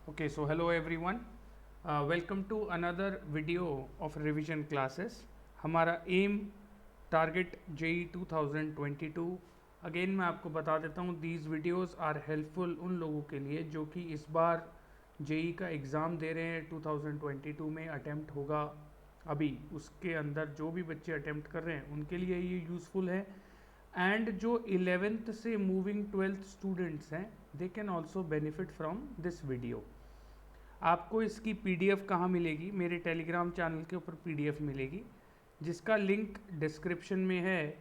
Okay, so hello everyone. Welcome to another video of revision classes. हमारा M target JEE 2022। Again मैं आपको बता देता हूँ दीज वीडियोस आर हेल्पफुल उन लोगों के लिए जो कि इस बार जेई का एग्ज़ाम दे रहे हैं। 2022 में अटेम्प्ट होगा अभी, उसके अंदर जो भी बच्चे अटेम्प्ट कर रहे हैं उनके लिए ये यूज़फुल है। एंड जो 11th से मूविंग 12th स्टूडेंट्स हैं they can also benefit from this video. आपको इसकी पीडीएफ कहाँ मिलेगी? मेरे टेलीग्राम चैनल के ऊपर पीडीएफ मिलेगी जिसका लिंक डिस्क्रिप्शन में है,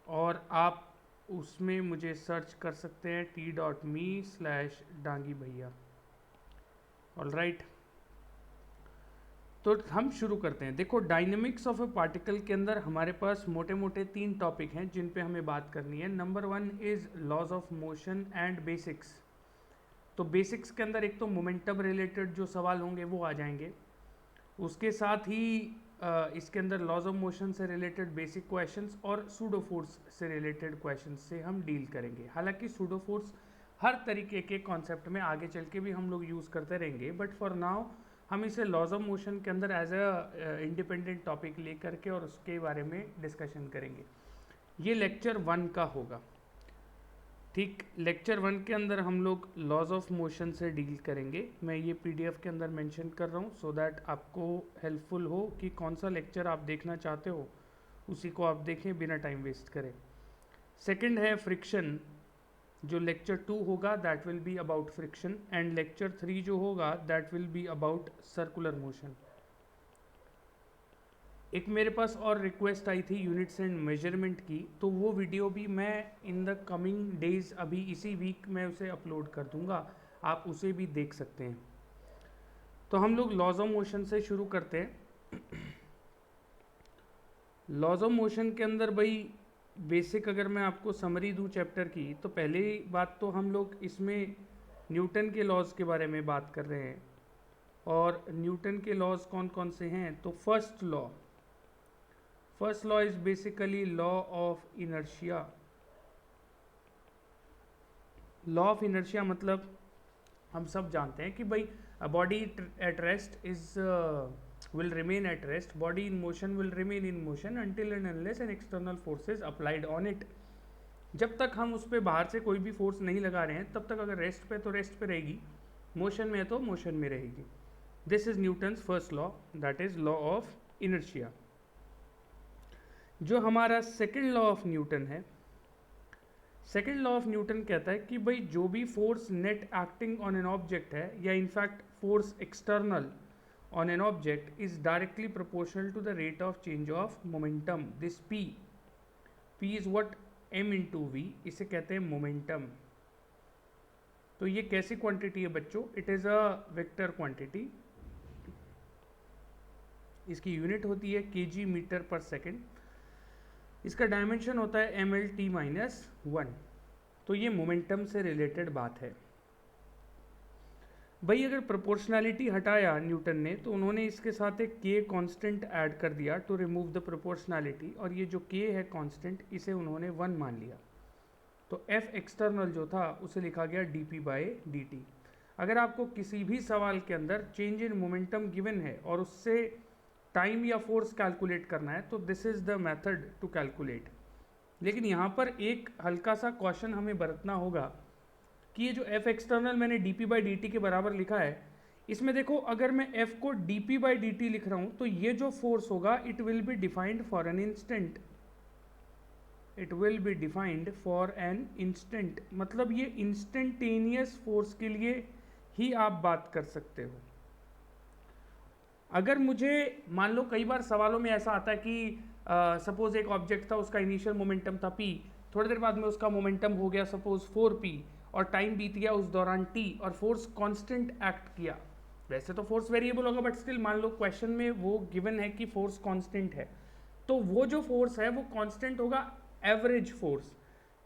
और आप उसमें मुझे सर्च कर सकते हैं t.me/डांगी भैया। ऑल राइट, तो हम शुरू करते हैं। देखो, डायनेमिक्स ऑफ ए पार्टिकल के अंदर हमारे पास मोटे मोटे 3 टॉपिक हैं जिन पे हमें बात करनी है। Number 1 is laws of motion and basics. तो बेसिक्स के अंदर एक तो मोमेंटम रिलेटेड जो सवाल होंगे वो आ जाएंगे, उसके साथ ही इसके अंदर लॉज ऑफ मोशन से रिलेटेड बेसिक क्वेश्चंस और सूडो फोर्स से रिलेटेड क्वेश्चंस से हम डील करेंगे। हालांकि सूडो फोर्स हर तरीके के कॉन्सेप्ट में आगे चल के भी हम लोग यूज़ करते रहेंगे, बट फॉर नाउ हम इसे लॉज ऑफ मोशन के अंदर एज अ इंडिपेंडेंट टॉपिक लेकर के और उसके बारे में डिस्कशन करेंगे। ये लेक्चर 1 का होगा। ठीक, लेक्चर 1 के अंदर हम लोग लॉज ऑफ मोशन से डील करेंगे। मैं ये पीडीएफ के अंदर मेंशन कर रहा हूँ सो दैट आपको हेल्पफुल हो कि कौन सा लेक्चर आप देखना चाहते हो उसी को आप देखें बिना टाइम वेस्ट करें। सेकंड है फ्रिक्शन, जो लेक्चर 2 होगा that will be about friction, and lecture 3 जो होगा that will be about circular motion. एक मेरे पास और रिक्वेस्ट आई थी यूनिट्स एंड मेजरमेंट की, तो वो वीडियो भी मैं इन द कमिंग डेज अभी इसी वीक में उसे अपलोड कर दूंगा, आप उसे भी देख सकते हैं। तो हम लोग लॉज ऑफ मोशन से शुरू करते हैं। लॉज ऑफ मोशन के अंदर भाई बेसिक अगर मैं आपको समरी दूं चैप्टर की, तो पहली बात तो हम लोग इसमें न्यूटन के लॉज के बारे में बात कर रहे हैं। और न्यूटन के लॉज कौन कौन से हैं? तो first law is basically law of inertia. Law of inertia मतलब हम सब जानते हैं कि भाई body at rest is will remain at rest, body in motion will remain in motion until and unless an external force is applied on it। जब तक हम उस पर बाहर से कोई भी फोर्स नहीं लगा रहे हैं तब तक अगर रेस्ट पे तो रेस्ट पे रहेगी, मोशन में तो मोशन में रहेगी। This is Newton's first law, that is law of inertia. जो हमारा सेकेंड लॉ ऑफ न्यूटन है, सेकेंड लॉ ऑफ न्यूटन कहता है कि भाई जो भी force net acting on an object है, या in fact force external on an object is directly proportional to the rate of change of momentum. This p is what? m into v, इसे कहते हैं मोमेंटम। तो ये कैसी क्वांटिटी है बच्चों? It is a vector quantity. इसकी यूनिट होती है kg मीटर पर सेकेंड। इसका डायमेंशन होता है mlt-1। तो ये मोमेंटम से रिलेटेड बात है। भाई अगर प्रोपोर्शनैलिटी हटाया न्यूटन ने, तो उन्होंने इसके साथ एक के कांस्टेंट ऐड कर दिया टू रिमूव द प्रोपोर्शनैलिटी, और ये जो के है कांस्टेंट इसे उन्होंने 1 मान लिया। तो एफ एक्सटर्नल जो था उसे लिखा गया dp/dt। अगर आपको किसी भी सवाल के अंदर चेंज इन मोमेंटम गिवन है और उससे टाइम या फोर्स कैलकुलेट करना है, तो this is the method to calculate. लेकिन यहाँ पर एक हल्का सा क्वेश्चन हमें बरतना होगा कि ये जो एफ एक्सटर्नल मैंने dp/dt के बराबर लिखा है, इसमें देखो अगर मैं f को dp/dt लिख रहा हूं तो ये जो फोर्स होगा it will be defined for an instant. It will be defined for an instant, मतलब ये इंस्टेंटेनियस फोर्स के लिए ही आप बात कर सकते हो। अगर मुझे मान लो कई बार सवालों में ऐसा आता है कि सपोज एक ऑब्जेक्ट था, उसका इनिशियल मोमेंटम था p, थोड़ी देर बाद में उसका मोमेंटम हो गया सपोज 4p, और टाइम बीत गया उस दौरान t, और फोर्स कांस्टेंट एक्ट किया। वैसे तो फोर्स वेरिएबल होगा, बट स्टिल मान लो क्वेश्चन में वो गिवन है कि फोर्स कांस्टेंट है, तो वो जो फोर्स है वो कांस्टेंट होगा एवरेज फोर्स।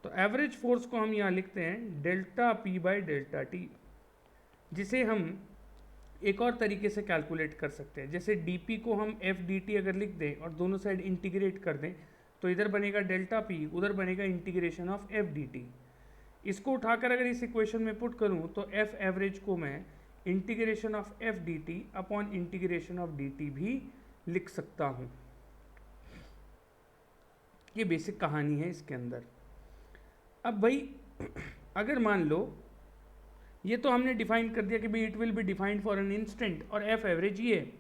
तो एवरेज फोर्स को हम यहाँ लिखते हैं डेल्टा p/ΔT, जिसे हम एक और तरीके से कैलकुलेट कर सकते हैं। जैसे dp को हम f/dt अगर लिख दें और दोनों साइड इंटीग्रेट कर दें, तो इधर बनेगा डेल्टा p, उधर बनेगा इंटीग्रेशन ऑफ f/dt। इसको उठाकर अगर इस इक्वेशन में पुट करूं तो f एवरेज को मैं integration of F D T upon integration of D T भी लिख सकता हूँ। ये बेसिक कहानी है इसके अंदर। अब भाई अगर मान लो ये तो हमने डिफाइन कर दिया कि भाई it will be defined for an instant और एफ एवरेज ये है।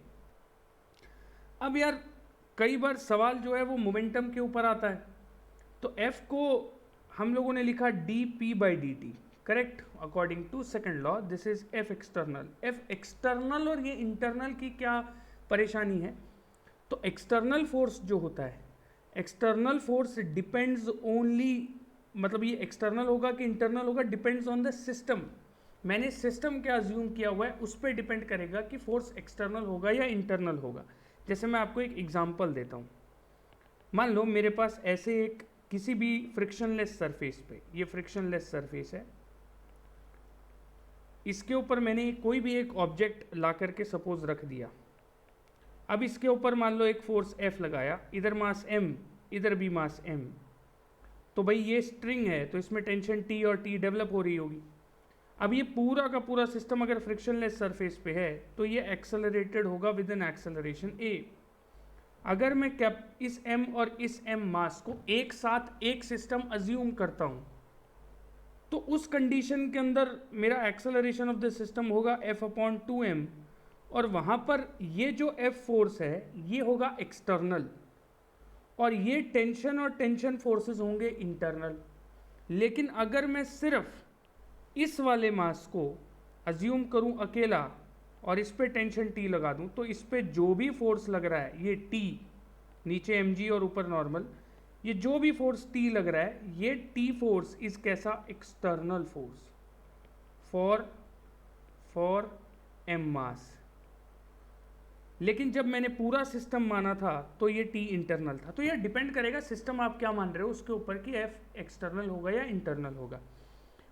अब यार कई बार सवाल जो है वो मोमेंटम के ऊपर आता है, तो एफ को हम लोगों ने लिखा D P by D T, correct, according to second law this is F external. F external और ये इंटरनल की क्या परेशानी है, तो एक्सटर्नल फोर्स जो होता है, एक्सटर्नल फोर्स डिपेंड्स ओनली, मतलब ये एक्सटर्नल होगा कि इंटरनल होगा, डिपेंड्स ऑन द सिस्टम। मैंने सिस्टम क्या अज्यूम किया हुआ है उस पर डिपेंड करेगा कि फोर्स एक्सटर्नल होगा या इंटरनल होगा। जैसे मैं आपको एक एग्जांपल देता हूँ, मान लो मेरे पास ऐसे एक किसी भी फ्रिक्शनलेस सरफेस पे, ये फ्रिक्शनलेस सरफेस है, इसके ऊपर मैंने कोई भी एक ऑब्जेक्ट ला करके सपोज रख दिया। अब इसके ऊपर मान लो एक फोर्स F लगाया, इधर मास M, इधर भी मास M, तो भाई ये स्ट्रिंग है तो इसमें टेंशन T और T डेवलप हो रही होगी। अब ये पूरा का पूरा सिस्टम अगर फ्रिक्शनलेस सरफेस पे है तो ये एक्सेलरेटेड होगा विद एन एक्सेलरेशन A। अगर मैं इस M और इस M मास को एक साथ एक सिस्टम अज्यूम करता हूँ तो उस कंडीशन के अंदर मेरा एक्सेलरेशन ऑफ द सिस्टम होगा F/2m, और वहाँ पर ये जो F फोर्स है ये होगा एक्सटर्नल और ये टेंशन और टेंशन फोर्सेस होंगे इंटरनल। लेकिन अगर मैं सिर्फ इस वाले मास को अज्यूम करूं अकेला और इस पे टेंशन T लगा दूं तो इस पे जो भी फोर्स लग रहा है ये T, नीचे mg और ऊपर नॉर्मल, ये जो भी फोर्स T लग रहा है ये T फोर्स इज कैसा, एक्सटर्नल फोर्स फॉर m मास। लेकिन जब मैंने पूरा सिस्टम माना था तो ये T इंटरनल था। तो ये डिपेंड करेगा सिस्टम आप क्या मान रहे हो उसके ऊपर कि F एक्सटर्नल होगा या इंटरनल होगा।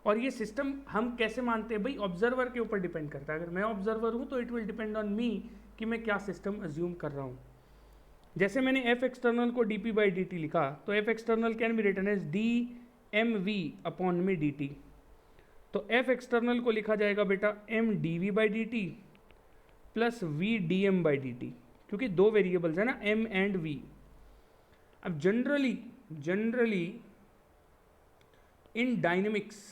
और ये सिस्टम हम कैसे मानते हैं भाई, ऑब्जर्वर के ऊपर डिपेंड करता है। अगर मैं ऑब्जर्वर हूँ तो it will depend on me कि मैं क्या सिस्टम अज्यूम कर रहा हूँ। जैसे मैंने F एक्सटर्नल को D P by D T लिखा तो F external can be written as D M V upon में डी टी। तो F एक्सटर्नल को लिखा जाएगा बेटा M D V by D T plus V D M by D T, क्योंकि दो वेरिएबल्स है ना m एंड v। अब जनरली इन डायनेमिक्स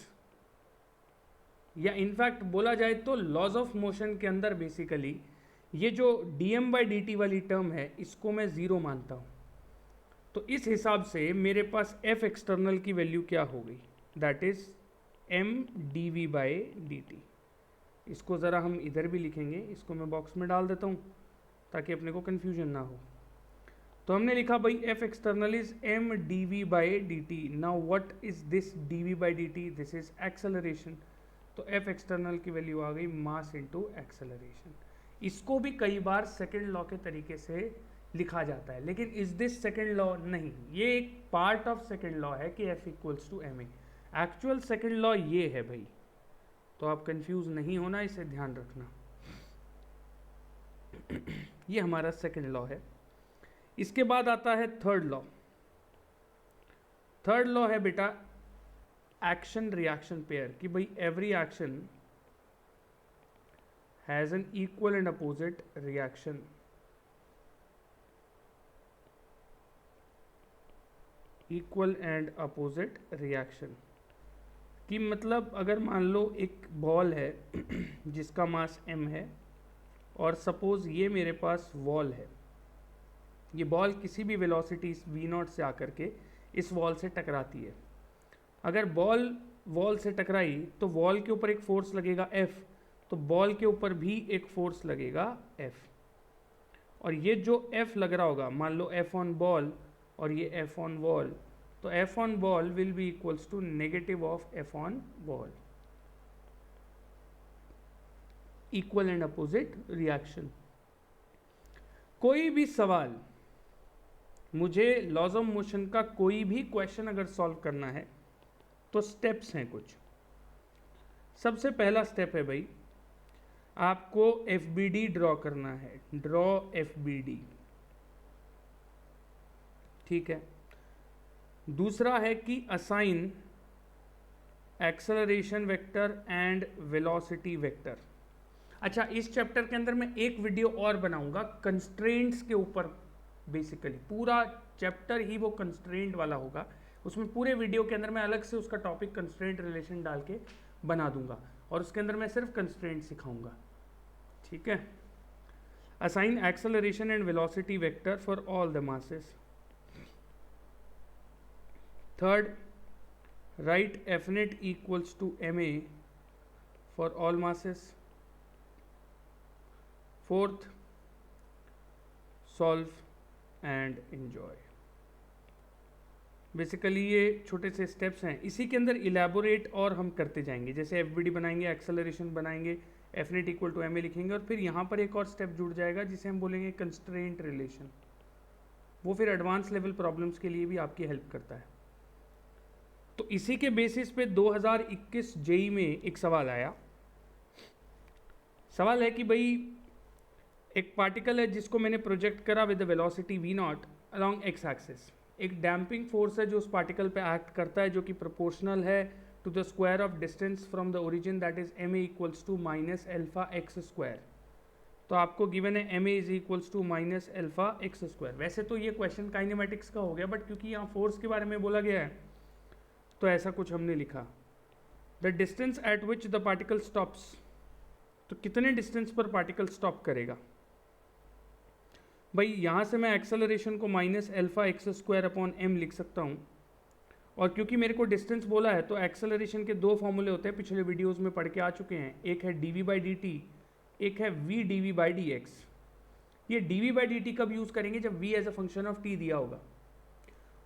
या इनफैक्ट बोला जाए तो लॉज ऑफ मोशन के अंदर बेसिकली ये जो dm बाई डी टी वाली टर्म है इसको मैं ज़ीरो मानता हूँ। तो इस हिसाब से मेरे पास f एक्सटर्नल की वैल्यू क्या हो गई, that is m D V by D T. इसको ज़रा हम इधर भी लिखेंगे, इसको मैं बॉक्स में डाल देता हूँ ताकि अपने को कन्फ्यूजन ना हो। तो हमने लिखा भाई f external is m D V by D T. Now what is this D V by D T, this is acceleration. तो f एक्सटर्नल की वैल्यू आ गई मास इनटू एक्सेलरेशन। इसको भी कई बार सेकेंड लॉ के तरीके से लिखा जाता है, लेकिन इज दिस सेकेंड लॉ, नहीं, ये एक पार्ट ऑफ सेकेंड लॉ है कि f equals to ma। Actual second law ये है भाई, तो आप कंफ्यूज नहीं होना, इसे ध्यान रखना। ये हमारा सेकेंड लॉ है। इसके बाद आता है थर्ड लॉ। थर्ड लॉ है बेटा एक्शन रिएक्शन पेयर, कि भाई every action has an equal and opposite reaction. Equal and opposite reaction कि मतलब अगर मान लो एक बॉल है जिसका मास m है और सपोज ये मेरे पास वॉल है, ये बॉल किसी भी वेलोसिटी v0 से आकर के इस वॉल से टकराती है। अगर बॉल वॉल से टकराई तो वॉल के ऊपर एक फोर्स लगेगा F, तो बॉल के ऊपर भी एक फोर्स लगेगा F, और ये जो F लग रहा होगा, मान लो F ऑन बॉल और ये F ऑन वॉल, तो F on ball will be equals to negative of F on ball. Equal and opposite reaction. कोई भी सवाल, मुझे लॉज ऑफ मोशन का कोई भी क्वेश्चन अगर सॉल्व करना है तो स्टेप्स हैं कुछ। सबसे पहला स्टेप है भाई, आपको FBD ड्रॉ करना है, ड्रॉ FBD, ठीक है। दूसरा है कि assign acceleration vector and velocity vector. अच्छा, इस चैप्टर के अंदर मैं एक वीडियो और बनाऊंगा कंस्ट्रेंट्स के ऊपर। बेसिकली पूरा चैप्टर ही वो कंस्ट्रेंट वाला होगा, उसमें पूरे वीडियो के अंदर मैं अलग से उसका टॉपिक कंस्ट्रेंट रिलेशन डाल के बना दूंगा और उसके अंदर मैं सिर्फ कंस्ट्रेंट सिखाऊंगा। ठीक है। Assign acceleration and velocity vector for all the masses. Third, write F net equals to M A for all masses. Fourth, solve and enjoy. Basically ये छोटे से स्टेप्स हैं, इसी के अंदर इलेबोरेट और हम करते जाएंगे। जैसे एफ बी डी बनाएंगे, एक्सेलरेशन बनाएंगे, F net equal to M A लिखेंगे और फिर यहाँ पर एक और स्टेप जुड़ जाएगा जिसे हम बोलेंगे कंस्ट्रेंट रिलेशन। वो फिर एडवांस लेवल प्रॉब्लम्स के लिए भी आपकी हेल्प करता है। तो इसी के बेसिस पे 2021 जेई में एक सवाल आया। सवाल है कि भाई एक पार्टिकल है जिसको मैंने प्रोजेक्ट करा with the velocity v not along x axis. एक डैम्पिंग फोर्स है जो उस पार्टिकल पे एक्ट करता है, जो कि प्रोपोर्शनल है to the square of distance from the origin, that is M A equals to minus alpha X square. तो आपको गिवन है M A is equals to minus alpha X square. वैसे तो ये क्वेश्चन काइनेमेटिक्स का हो गया, बट क्योंकि यहाँ फोर्स के बारे में बोला गया है तो ऐसा कुछ हमने लिखा। The distance eight which the particle stops, तो कितने डिस्टेंस पर पार्टिकल स्टॉप करेगा। भाई यहाँ से मैं एक्सेलरेशन को minus alpha X square upon M लिख सकता हूँ, और क्योंकि मेरे को डिस्टेंस बोला है तो एक्सेलरेशन के दो फॉर्मूले होते हैं, पिछले वीडियोस में पढ़ के आ चुके हैं। एक है D V by D T, एक है V D V by D X. ये D V by D T कब यूज़ करेंगे, जब V as a function of T दिया होगा,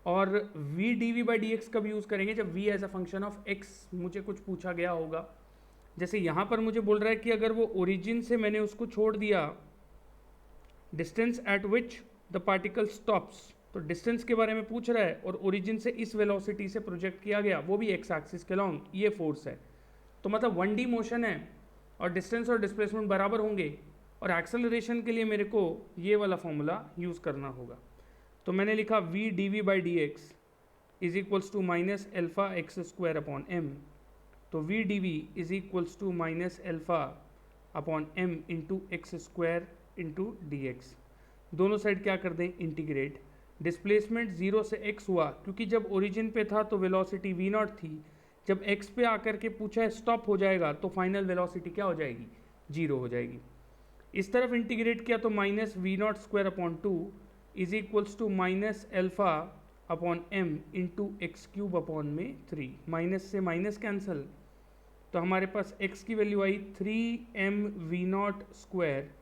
और V D V by D X कब यूज़ करेंगे, जब V as a function of X मुझे कुछ पूछा गया होगा। जैसे यहाँ पर मुझे बोल रहा है कि अगर वो ओरिजिन से मैंने उसको छोड़ दिया, distance eight which the particle stops, तो डिस्टेंस के बारे में पूछ रहा है और ओरिजिन से इस वेलोसिटी से प्रोजेक्ट किया गया, वो भी एक्स एक्सिस के लॉन्ग, ये फोर्स है। तो मतलब 1D मोशन है और डिस्टेंस और डिस्प्लेसमेंट बराबर होंगे, और एक्सेलरेशन के लिए मेरे को ये वाला फॉर्मूला यूज़ करना होगा। तो मैंने लिखा V D V by D X is equals to minus alpha X square upon M. तो V D V is equals to minus alpha upon M into X square into D X. दोनों side क्या कर दें, integrate. Displacement 0 से x हुआ, क्योंकि जब origin पे था तो वेलोसिटी v नॉट थी, जब x पे आकर के पूछा है स्टॉप हो जाएगा तो फाइनल वेलोसिटी क्या हो जाएगी, 0 हो जाएगी। इस तरफ इंटीग्रेट किया तो minus V not square upon 2 is equals to minus alpha upon M into X cube upon में 3। माइनस से माइनस कैंसिल, तो हमारे पास x की वैल्यू आई 3m V not square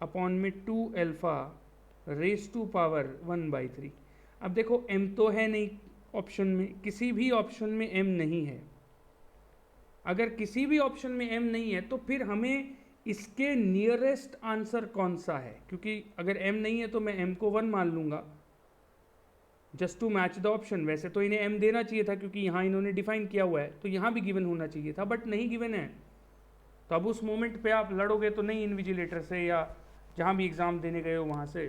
upon में 2 एल्फा रेस टू पावर 1/3। अब देखो m तो है नहीं ऑप्शन में, किसी भी ऑप्शन में m नहीं है। अगर किसी भी ऑप्शन में m नहीं है तो फिर हमें इसके नियरेस्ट आंसर कौन सा है, क्योंकि अगर m नहीं है तो मैं m को 1 मान लूँगा just to match the option. वैसे तो इन्हें m देना चाहिए था क्योंकि यहाँ इन्होंने डिफाइन किया हुआ है, तो यहाँ भी गिवन होना चाहिए था, बट नहीं गिवन है। तो अब उस मोमेंट पे आप लड़ोगे तो नहीं इन्विजिलेटर से या जहाँ भी एग्ज़ाम देने गए हो वहाँ से,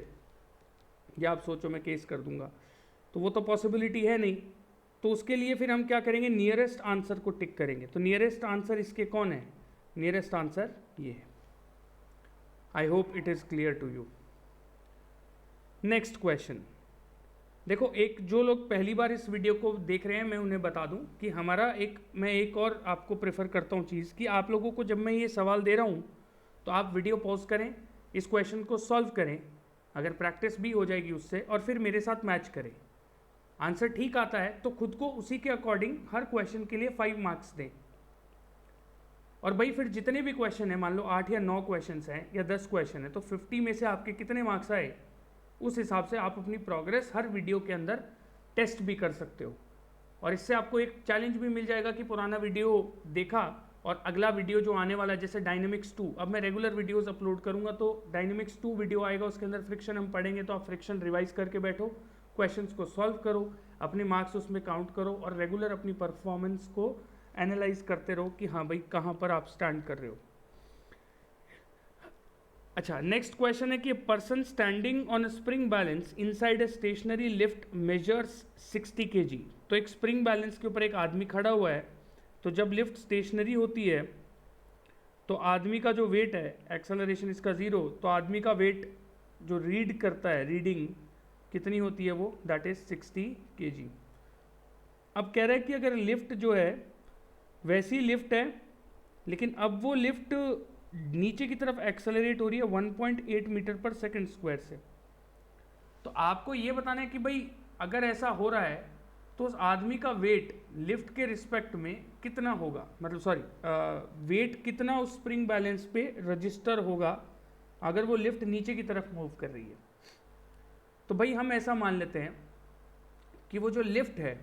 या आप सोचो मैं केस कर दूंगा, तो वो तो पॉसिबिलिटी है नहीं। तो उसके लिए फिर हम क्या करेंगे, नियरेस्ट आंसर को टिक करेंगे। तो नियरेस्ट आंसर इसके कौन है, नियरेस्ट आंसर ये है। I hope it is clear to you. Next question देखो, एक जो लोग पहली बार इस वीडियो को देख रहे हैं मैं उन्हें बता दूं कि हमारा मैं एक और आपको प्रेफर करता हूं चीज़, कि आप लोगों को जब मैं ये सवाल दे रहा हूं तो आप वीडियो पॉज करें, इस क्वेश्चन को सॉल्व करें, अगर प्रैक्टिस भी हो जाएगी उससे, और फिर मेरे साथ मैच करें। आंसर ठीक आता है तो खुद को उसी के अकॉर्डिंग हर क्वेश्चन के लिए 5 मार्क्स दें। और भाई फिर जितने भी क्वेश्चन है, मान लो 8 या 9 क्वेश्चन हैं या 10 क्वेश्चन है, तो 50 में से आपके कितने मार्क्स आए, उस हिसाब से आप अपनी प्रोग्रेस हर वीडियो के अंदर टेस्ट भी कर सकते हो। और इससे आपको एक चैलेंज भी मिल जाएगा कि पुराना वीडियो देखा और अगला वीडियो जो आने वाला है, जैसे डायनेमिक्स 2, अब मैं रेगुलर वीडियोस अपलोड करूंगा तो डायनेमिक्स 2 वीडियो आएगा, उसके अंदर फ्रिक्शन हम पढ़ेंगे, तो आप फ्रिक्शन रिवाइज करके बैठो, क्वेश्चंस को सॉल्व करो, अपने मार्क्स उसमें काउंट करो और रेगुलर अपनी परफॉर्मेंस को एनालाइज करते रहो कि हाँ भाई कहाँ पर आप स्टैंड कर रहे हो। अच्छा, नेक्स्ट क्वेश्चन है कि person standing on a spring balance inside a stationary lift measures 60 kg। तो एक स्प्रिंग बैलेंस के ऊपर एक आदमी खड़ा हुआ है, तो जब लिफ्ट स्टेशनरी होती है तो आदमी का जो वेट है, एक्सेलरेशन इसका 0, तो आदमी का वेट जो रीड करता है, रीडिंग कितनी होती है वो, दैट इज 60 kg। अब कह रहा है कि अगर लिफ्ट जो है वैसी लिफ्ट है, लेकिन अब वो लिफ्ट नीचे की तरफ एक्सेलरेट हो रही है 1.8 मीटर पर सेकंड स्क्वायर से। तो आपको ये बताना है कि भाई अगर ऐसा हो रहा है तो उस आदमी का वेट लिफ्ट के रिस्पेक्ट में कितना होगा, मतलब सॉरी वेट कितना उस स्प्रिंग बैलेंस पे रजिस्टर होगा अगर वो लिफ्ट नीचे की तरफ मूव कर रही है। तो भाई हम ऐसा मान लेते हैं कि वो जो लिफ्ट है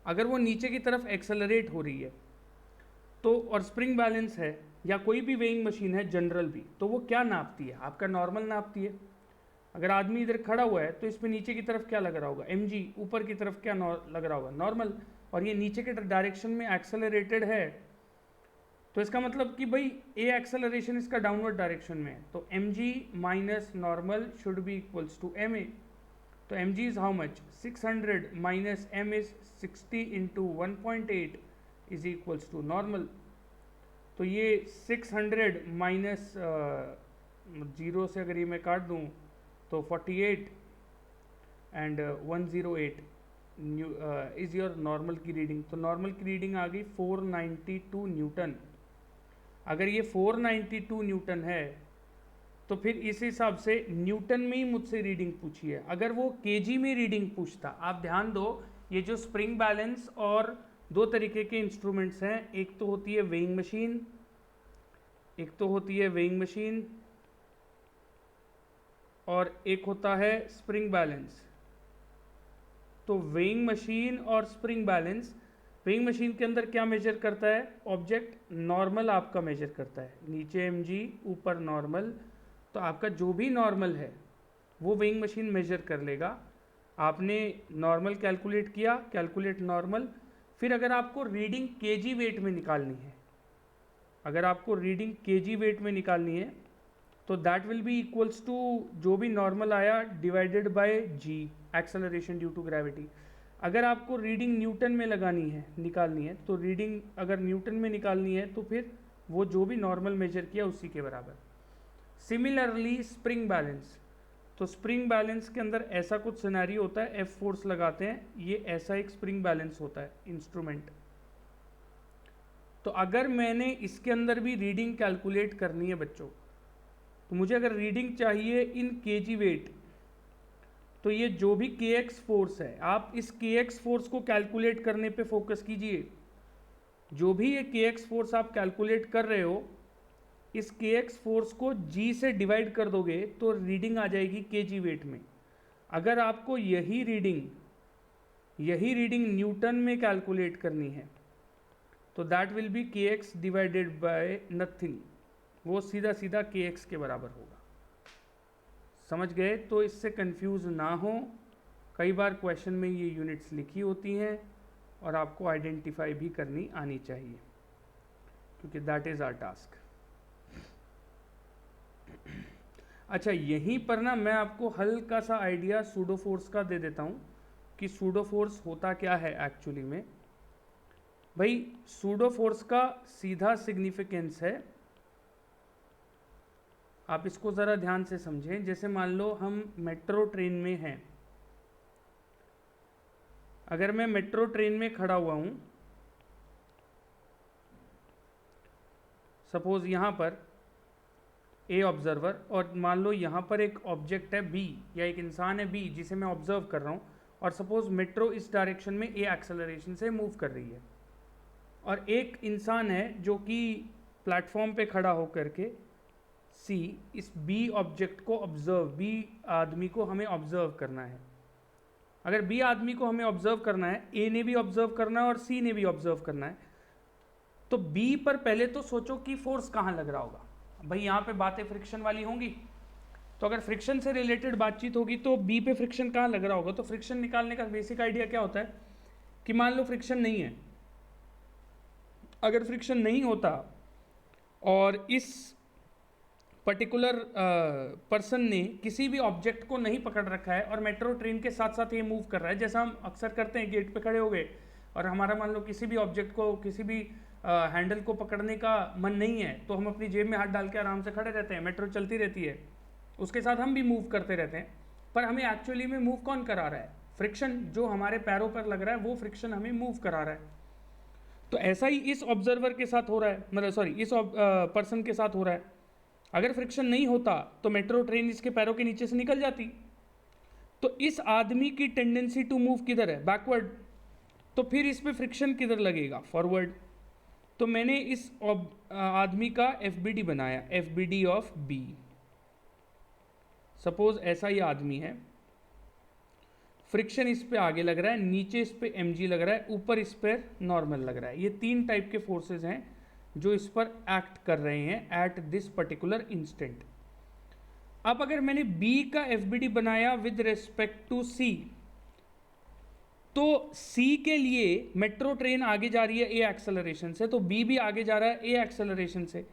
अगर वो नीचे की तरफ एक्सेलरेट हो रही है तो, और स्प्रिंग बैलेंस है या कोई भी वेइंग मशीन है जनरल भी, तो वो क्या नापती है, आपका नॉर्मल नापती है। अगर आदमी इधर खड़ा हुआ है तो इस पे नीचे की तरफ क्या लग रहा होगा, mg, ऊपर की तरफ क्या लग रहा होगा, नॉर्मल, और ये नीचे के डायरेक्शन में एक्सेलरेटेड है, तो इसका मतलब कि भाई a एक्सेलरेशन इसका डाउनवर्ड डायरेक्शन में है, तो mg minus normal should be equals to ma। तो mg is how much, 600 minus m is 60 into 1.8 is equals to normal. तो ये 600 माइनस 0 से अगर ये मैं काट दूँ तो 48 एंड 108 इज़ योर नॉर्मल की रीडिंग। तो नॉर्मल की रीडिंग आ गई 492 न्यूटन। अगर ये 492 न्यूटन है तो फिर इस हिसाब से न्यूटन में ही मुझसे रीडिंग पूछी है। अगर वो केजी में रीडिंग पूछता, आप ध्यान दो, ये जो स्प्रिंग बैलेंस और दो तरीके के इंस्ट्रूमेंट्स हैं, एक तो होती है वेइंग मशीन, और एक होता है स्प्रिंग बैलेंस। तो वेइंग मशीन और स्प्रिंग बैलेंस, वेइंग मशीन के अंदर क्या मेजर करता है, ऑब्जेक्ट नॉर्मल आपका मेजर करता है, नीचे mg ऊपर नॉर्मल, तो आपका जो भी नॉर्मल है वो वेइंग मशीन मेजर कर लेगा। आपने नॉर्मल कैलकुलेट किया, कैलकुलेट नॉर्मल, फिर अगर आपको रीडिंग केजी वेट में निकालनी है, तो that will be equals to जो भी नॉर्मल आया divided by g, acceleration due to gravity. अगर आपको रीडिंग न्यूटन में निकालनी है तो रीडिंग अगर न्यूटन में निकालनी है तो फिर वो जो भी नॉर्मल मेजर किया उसी के बराबर। सिमिलरली स्प्रिंग बैलेंस, तो स्प्रिंग बैलेंस के अंदर ऐसा कुछ सिनेरियो होता है, F फोर्स लगाते हैं, ये ऐसा एक स्प्रिंग बैलेंस होता है इंस्ट्रूमेंट। तो अगर मैंने इसके अंदर भी रीडिंग कैलकुलेट करनी है बच्चों, तो मुझे अगर रीडिंग चाहिए इन केजी वेट, तो ये जो भी kx फोर्स है, आप इस kx फोर्स को कैलकुलेट करने पे फोकस कीजिए। जो भी ये kx फोर्स आप कैलकुलेट कर रहे हो, इस kx फोर्स को g से डिवाइड कर दोगे तो रीडिंग आ जाएगी केजी वेट में। अगर आपको यही रीडिंग न्यूटन में कैलकुलेट करनी है तो that will B kx divided by nothing, वो सीधा सीधा kx के बराबर होगा। समझ गए? तो इससे कंफ्यूज ना हो, कई बार क्वेश्चन में ये यूनिट्स लिखी होती हैं और आपको आइडेंटिफाई भी करनी आनी चाहिए, क्योंकि दैट इज़ आवर टास्क। अच्छा, यहीं पर ना मैं आपको हल्का सा आइडिया सूडो फोर्स का दे देता हूँ कि सूडो फोर्स होता क्या है एक्चुअली में। भाई सूडो फोर्स का सीधा सिग्निफिकेंस है, आप इसको ज़रा ध्यान से समझें। जैसे मान लो हम मेट्रो ट्रेन में हैं, अगर मैं मेट्रो ट्रेन में खड़ा हुआ हूँ, सपोज यहाँ पर ए ऑब्जर्वर, और मान लो यहाँ पर एक ऑब्जेक्ट है बी या एक इंसान है बी जिसे मैं ऑब्जर्व कर रहा हूँ, और सपोज मेट्रो इस डायरेक्शन में ए एक्सेलरेशन से मूव कर रही है, और एक इंसान है जो कि प्लेटफॉर्म पे खड़ा होकर के सी इस बी ऑब्जेक्ट को ऑब्जर्व, बी आदमी को हमें ऑब्जर्व करना है। अगर बी आदमी को हमें ऑब्जर्व करना है, ए ने भी ऑब्जर्व करना है और सी ने भी ऑब्जर्व करना है, तो बी पर पहले तो सोचो कि फोर्स कहाँ लग रहा होगा। भाई यहाँ पे बातें फ्रिक्शन वाली होंगी, तो अगर फ्रिक्शन से रिलेटेड बातचीत होगी तो बी पे फ्रिक्शन कहाँ लग रहा होगा। तो फ्रिक्शन निकालने का बेसिक आइडिया क्या होता है कि मान लो फ्रिक्शन नहीं है, अगर फ्रिक्शन नहीं होता और इस पर्टिकुलर पर्सन ने किसी भी ऑब्जेक्ट को नहीं पकड़ रखा है और मेट्रो ट्रेन के साथ साथ ये मूव कर रहा है, जैसा हम अक्सर करते हैं, गेट पे खड़े हो गए और हमारा मान लो किसी भी ऑब्जेक्ट को, किसी भी हैंडल को पकड़ने का मन नहीं है तो हम अपनी जेब में हाथ डाल के आराम से खड़े रहते हैं, मेट्रो चलती रहती है, उसके साथ हम भी मूव करते रहते हैं, पर हमें एक्चुअली में मूव कौन करा रहा है? फ्रिक्शन जो हमारे पैरों पर लग रहा है वो फ्रिक्शन हमें मूव करा रहा है। तो ऐसा ही इस ऑब्जर्वर के साथ हो रहा है, मतलब सॉरी इस पर्सन के साथ हो रहा है। अगर फ्रिक्शन नहीं होता तो मेट्रो ट्रेन इसके पैरों के नीचे से निकल जाती। तो इस आदमी की टेंडेंसी टू मूव किधर है? बैकवर्ड। तो फिर इस पे फ्रिक्शन किधर लगेगा? फॉरवर्ड। तो मैंने इस आदमी का FBD बनाया, FBD ऑफ B। सपोज ऐसा ही आदमी है, फ्रिक्शन इस पे आगे लग रहा है, नीचे इस पे mg लग रहा है, ऊपर इस पर नॉर्मल लग रहा है। ये 3 टाइप के फोर्सेस हैं जो इस पर एक्ट कर रहे हैं एट दिस पर्टिकुलर इंस्टेंट। अब अगर मैंने B का FBD बनाया विद रेस्पेक्ट टू C, तो C के लिए मेट्रो ट्रेन आगे जा रही है A एक्सेलरेशन से, तो B भी आगे जा रहा है A एक्सेलरेशन से।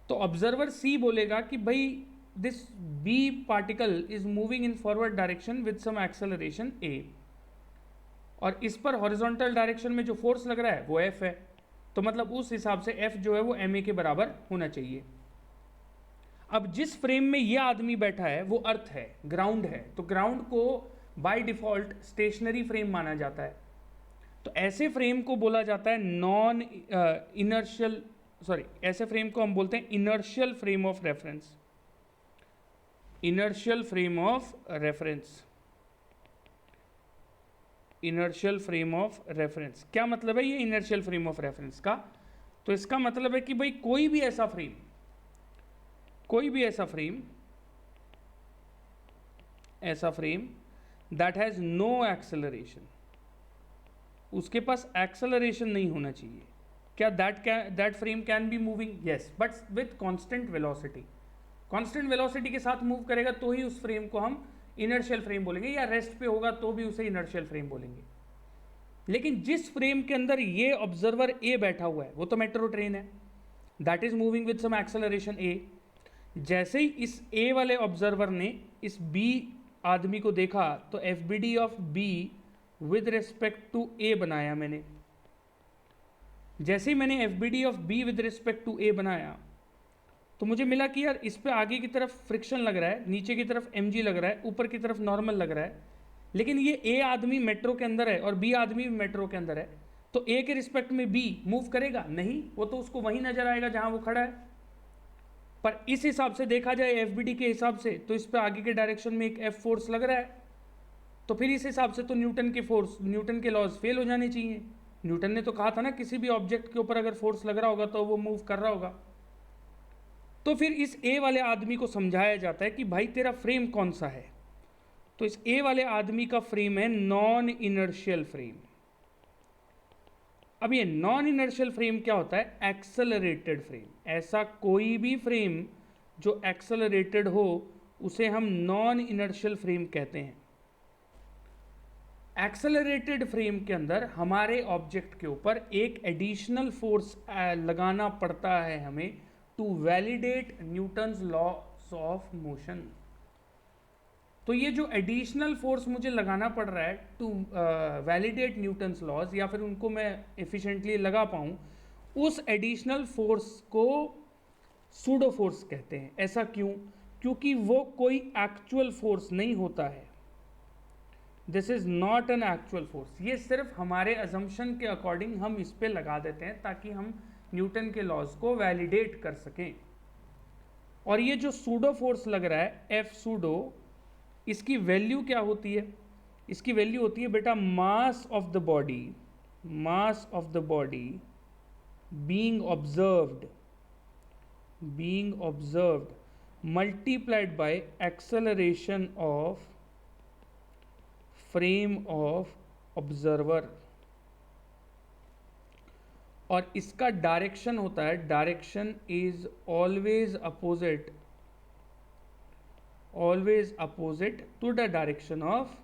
तो ऑब्जर्वर C बोलेगा कि भाई this B particle is moving in forward direction with some acceleration A, और इस पर हॉरिजॉन्टल डायरेक्शन में जो फोर्स लग रहा है वो F है। तो मतलब उस हिसाब से F जो है वो ma के बराबर होना चाहिए। अब जिस फ्रेम में ये आदमी बैठा है वो अर्थ है, ग्राउंड है, तो ग्राउंड को बाय डिफॉल्ट स्टेशनरी फ्रेम माना जाता है। तो ऐसे फ्रेम को बोला जाता है नॉन इनर्शियल, सॉरी ऐसे फ्रेम को हम बोलते हैं inertial frame of reference. Inertial frame of reference, inertial frame of reference क्या मतलब है ये इनर्शियल फ्रेम ऑफ रेफरेंस का? तो इसका मतलब है कि भाई कोई भी ऐसा frame that has no acceleration, उसके पास एक्सेलरेशन नहीं होना चाहिए। क्या that frame can be moving? Yes, but with constant velocity. Constant velocity के साथ मूव करेगा तो ही उस फ्रेम को हम इनर्शियल फ्रेम बोलेंगे, या रेस्ट पे होगा तो भी उसे इनर्शियल फ्रेम बोलेंगे। लेकिन जिस फ्रेम के अंदर ये ऑब्जर्वर A बैठा हुआ है वो तो मेट्रो ट्रेन है, that is moving with some acceleration A। जैसे ही इस A वाले ऑब्जर्वर ने इस B आदमी को देखा तो FBD of B with respect to A बनाया मैंने। जैसे ही मैंने FBD of B with respect to A बनाया तो मुझे मिला कि यार इस पे आगे की तरफ फ्रिक्शन लग रहा है, नीचे की तरफ mg लग रहा है, ऊपर की तरफ नॉर्मल लग रहा है, लेकिन ये A आदमी मेट्रो के अंदर है और B आदमी भी मेट्रो के अंदर है, तो A के रिस्पेक्ट में B मूव करेगा नहीं, वो तो उसको वहीं नजर आएगा जहां वो खड़ा है। पर इस हिसाब से देखा जाए FBD के हिसाब से तो इस पे आगे के डायरेक्शन में एक F फोर्स लग रहा है, तो फिर इस हिसाब से तो न्यूटन के लॉज फेल हो जाने चाहिए। न्यूटन ने तो कहा था ना किसी भी ऑब्जेक्ट के ऊपर अगर फोर्स लग रहा होगा तो वो मूव कर रहा होगा। तो फिर इस A वाले आदमी को समझाया जाता है कि भाई तेरा फ्रेम कौन सा है? तो इस A वाले आदमी का फ्रेम है नॉन इनर्शियल फ्रेम। अब ये नॉन इनर्शियल फ्रेम क्या होता है? Accelerated frame. ऐसा कोई भी फ्रेम जो एक्सेलरेटेड हो उसे हम नॉन इनर्शियल फ्रेम कहते हैं। एक्सेलरेटेड फ्रेम के अंदर हमारे ऑब्जेक्ट के ऊपर एक एडिशनल फोर्स लगाना पड़ता है हमें to validate Newton's laws of motion. तो ये जो एडिशनल फोर्स मुझे लगाना पड़ रहा है टू वैलिडेट न्यूटन्स लॉज, या फिर उनको मैं एफिशिएंटली लगा पाऊँ, उस एडिशनल फोर्स को सूडो फोर्स कहते हैं। ऐसा क्यों? क्योंकि वो कोई एक्चुअल फोर्स नहीं होता है। This is not an actual force. ये सिर्फ हमारे अजम्पशन के अकॉर्डिंग हम इस पे लगा देते हैं ताकि हम न्यूटन के लॉज को वैलिडेट कर सकें। और ये जो सूडो फोर्स लग रहा है F सूडो, इसकी वैल्यू क्या होती है? इसकी वैल्यू होती है बेटा mass of the body being observed multiplied by acceleration of frame of observer. और इसका डायरेक्शन होता है, direction is always opposite to the direction of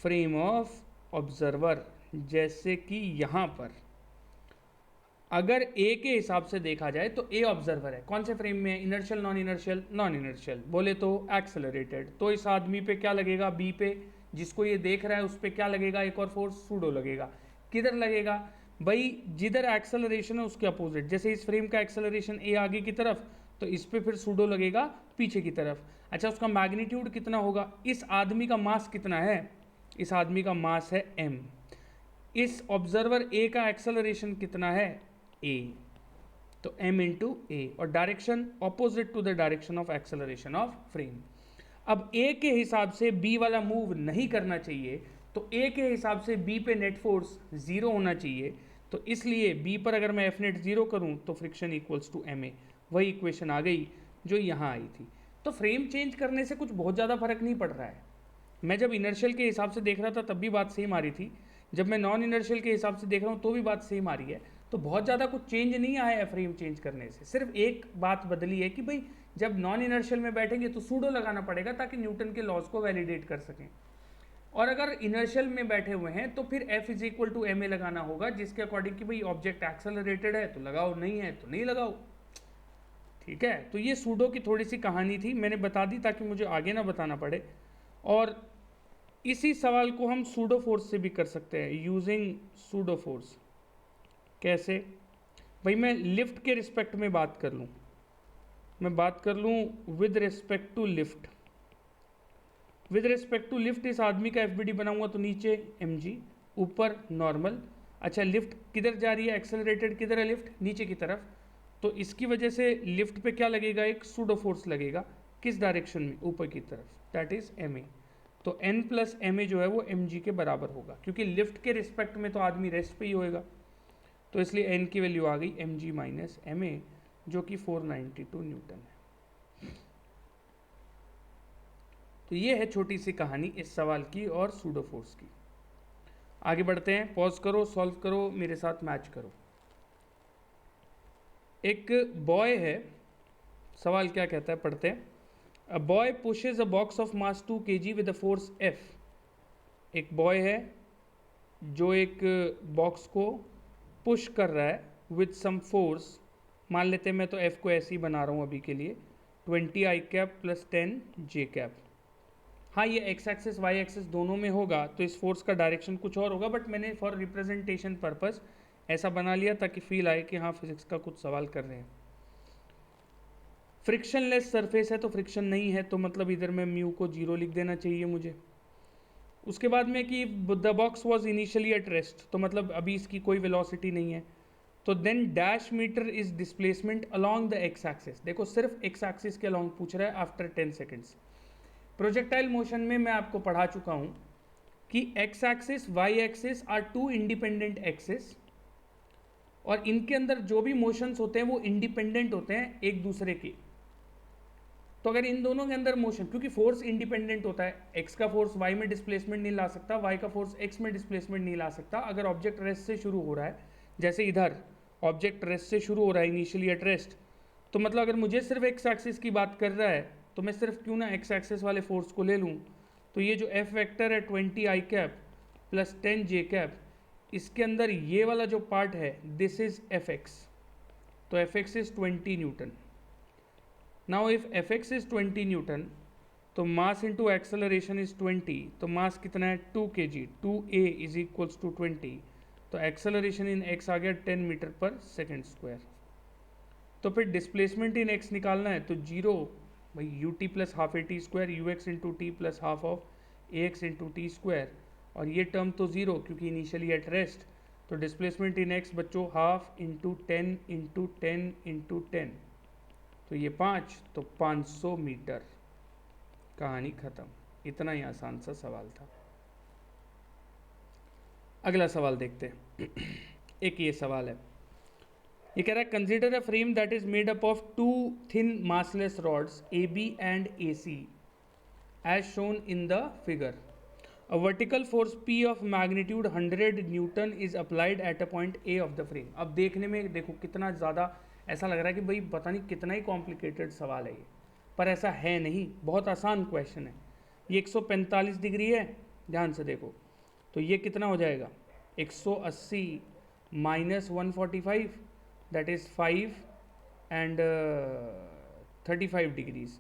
frame of observer. जैसे कि यहां पर अगर A के हिसाब से देखा जाए तो A ऑब्जर्वर है, कौन से फ्रेम में है? Inertial, non inertial? Non inertial. बोले तो एक्सेलरेटेड। तो इस आदमी पे क्या लगेगा? B पे जिसको ये देख रहा है उस पर क्या लगेगा, एक और फोर्स सूडो लगेगा। किधर लगेगा भाई, जिधर एक्सेलरेशन है उसके अपोजिट। जैसे इस फ्रेम का एक्सेलरेशन ए आगे की तरफ, तो इस पे फिर सूडो लगेगा पीछे की तरफ। अच्छा, उसका मैग्नीट्यूड कितना होगा, इस आदमी का मास कितना है, इस आदमी का मास है m, इस ऑब्जर्वर ए का एक्सेलरेशन कितना है a, तो m इंटू ए, और direction opposite to the direction of acceleration of frame. अब a के हिसाब से b वाला मूव नहीं करना चाहिए, तो a के हिसाब से b पे नेट फोर्स 0 होना चाहिए, तो इसलिए b पर अगर मैं एफ नेट 0 करूँ तो फ्रिक्शन इक्वल्स टू ma, वही इक्वेशन आ गई जो यहाँ आई थी। तो फ्रेम चेंज करने से कुछ बहुत ज़्यादा फर्क नहीं पड़ रहा है। मैं जब इनर्शियल के हिसाब से देख रहा था तब भी बात सेम आ रही थी, जब मैं नॉन इनर्शियल के हिसाब से देख रहा हूँ तो भी बात सेम आ रही है। तो बहुत ज़्यादा कुछ चेंज नहीं आया है फ्रेम चेंज करने से, सिर्फ एक बात बदली है कि भाई जब नॉन इनर्शियल में बैठेंगे तो सूडो लगाना पड़ेगा ताकि न्यूटन के लॉज को वैलिडेट कर सकें, और अगर इनर्शियल में बैठे हुए हैं तो फिर F is equal to M A लगाना होगा, जिसके अकॉर्डिंग कि भाई ऑब्जेक्ट एक्सेलरेटेड है तो लगाओ, नहीं है तो नहीं लगाओ। ठीक है, तो ये सूडो की थोड़ी सी कहानी थी, मैंने बता दी ताकि मुझे आगे ना बताना पड़े। और इसी सवाल को हम सूडो फोर्स से भी कर सकते हैं, यूजिंग सूडो फोर्स। कैसे भाई, मैं लिफ्ट के रिस्पेक्ट में बात कर लूँ, मैं बात कर लूँ with respect to lift. With respect to lift इस आदमी का एफ बनाऊंगा तो नीचे mg, ऊपर नॉर्मल। अच्छा, लिफ्ट किधर जा रही है, एक्सेलरेटेड किधर है लिफ्ट, नीचे की तरफ, तो इसकी वजह से लिफ्ट पे क्या लगेगा, एक सूडो फोर्स लगेगा, किस डायरेक्शन में, ऊपर की तरफ, दैट इज ma। तो n प्लस ma जो है वो mg के बराबर होगा, क्योंकि लिफ्ट के रिस्पेक्ट में तो आदमी रेस्ट पे ही होएगा, तो इसलिए n की वैल्यू आ गई mg माइनस ma, जो कि 492 न्यूटन है। तो ये है छोटी सी कहानी इस सवाल की और सूडो फोर्स की। आगे बढ़ते हैं, पॉज करो, सॉल्व करो, मेरे साथ मैच करो। एक बॉय है, सवाल क्या कहता है पढ़ते हैं। A boy pushes a box of mass 2 kg with a force F। एक बॉय है जो एक बॉक्स को पुश कर रहा है विद सम फोर्स, मान लेते हैं, मैं तो F को ऐसे ही बना रहा हूँ अभी के लिए, 20 I cap plus 10 J cap. हाँ, ये एक्स एक्सिस वाई एक्सिस दोनों में होगा तो इस फोर्स का डायरेक्शन कुछ और होगा, बट मैंने फॉर रिप्रेजेंटेशन पर्पस ऐसा बना लिया ताकि फील आए कि हाँ फिजिक्स का कुछ सवाल कर रहे हैं। फ्रिक्शनलेस सरफेस है तो फ्रिक्शन नहीं है, तो मतलब इधर में म्यू को 0 लिख देना चाहिए मुझे। उसके बाद में कि the box was initially at rest, तो मतलब अभी इसकी कोई वेलोसिटी नहीं है, तो then dash metre is displacement along the X axis. देखो सिर्फ एक्स एक्सिस के अलॉन्ग पूछ रहा है आफ्टर 10 सेकेंड्स। प्रोजेक्टाइल मोशन में मैं आपको पढ़ा चुका हूं कि X axis Y axis are two independent axis, और इनके अंदर जो भी मोशंस होते हैं वो इंडिपेंडेंट होते हैं एक दूसरे के। तो अगर इन दोनों के अंदर मोशन, क्योंकि फोर्स इंडिपेंडेंट होता है, एक्स का फोर्स वाई में डिस्प्लेसमेंट नहीं ला सकता, वाई का फोर्स एक्स में डिस्प्लेसमेंट नहीं ला सकता। अगर ऑब्जेक्ट रेस्ट से शुरू हो रहा है, जैसे इधर ऑब्जेक्ट रेस्ट से शुरू हो रहा है इनिशियली एट रेस्ट, तो मतलब अगर मुझे सिर्फ एक्स एक्सिस की बात कर रहा है तो मैं सिर्फ क्यों ना एक्स एक्सिस वाले फोर्स को ले लूँ, तो ये जो एफ वेक्टर है 20 आई कैप प्लस 10 जे कैप, इसके अंदर ये वाला जो पार्ट है दिस इज एफ एक्स, तो F x is 20 Newton. Now if F x is 20 Newton तो मास इंटू एक्सेलरेशन इज 20, तो मास कितना है 2 kg, 2a is equals to 20, तो एक्सेलरेशन इन एक्स आ गया 10 मीटर पर सेकेंड स्क्वायर। तो फिर डिस्प्लेसमेंट इन एक्स निकालना है तो 0 भाई U T plus half A T square you x into T plus half of A x into T square, और ये टर्म तो 0 क्योंकि इनिशियली एट रेस्ट, तो डिस्प्लेसमेंट इन एक्स बच्चों हाफ इंटू 10 इंटू 10 इंटू 10, तो ये 5, तो 500 मीटर। कहानी ख़त्म। इतना ही आसान सा सवाल था। अगला सवाल देखते हैं। एक ये सवाल है, ये कह रहा है consider a frame that is made up of 2 thin massless rods AB and AC as shown in the figure. A vertical force P of magnitude 100 newton is applied at a point A of the frame. अब देखने में देखो कितना ज़्यादा ऐसा लग रहा है कि भाई पता नहीं कितना ही कॉम्प्लिकेटेड सवाल है ये, पर ऐसा है नहीं, बहुत आसान क्वेश्चन है। ये 145 डिग्री है, ध्यान से देखो, तो ये कितना हो जाएगा 180 minus 145, that is 5 and 35 degrees,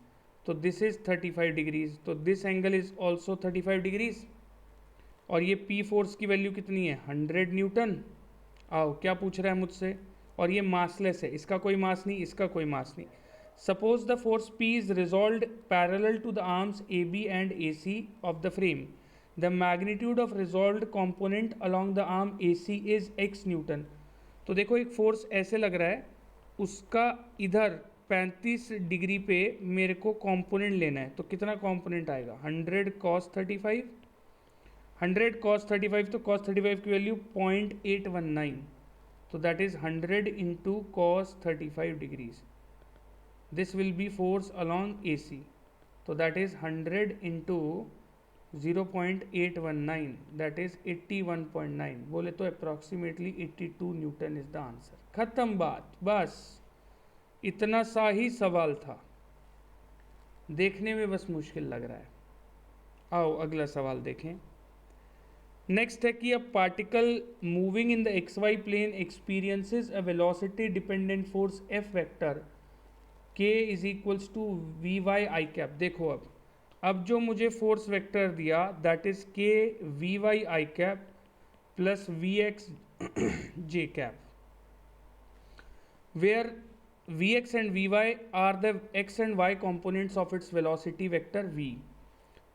तो this is 35 degrees, तो this angle is also 35 degrees, और ये पी फोर्स की वैल्यू कितनी है 100 न्यूटन। आओ क्या पूछ रहा है मुझसे, और ये मासलेस है, इसका कोई मास नहीं, इसका कोई मास नहीं। Suppose the force P is resolved parallel to the arms AB and AC of the frame. The magnitude of resolved component along the arm AC is x Newton. तो देखो एक फोर्स ऐसे लग रहा है, उसका इधर 35 डिग्री पे मेरे को कंपोनेंट लेना है, तो कितना कंपोनेंट आएगा 100 cos 35, 100 cos 35, तो cos 35 की वैल्यू 0.819, तो that is 100 into cos 35 degrees. This will be force along AC, तो that is 100 into 0.819, that is 81.9, बोले तो approximately 82 Newton is the answer. खत्म बात, बस इतना सा ही सवाल था, देखने में बस मुश्किल लग रहा है। आओ अगला सवाल देखें। नेक्स्ट है कि a particle moving in the XY plane experiences a velocity dependent force F vector K is equals to VY I cap. देखो अब जो मुझे फोर्स वेक्टर दिया that is K VY I cap plus VX J cap, where Vx and Vy are the x and y components of its velocity vector V।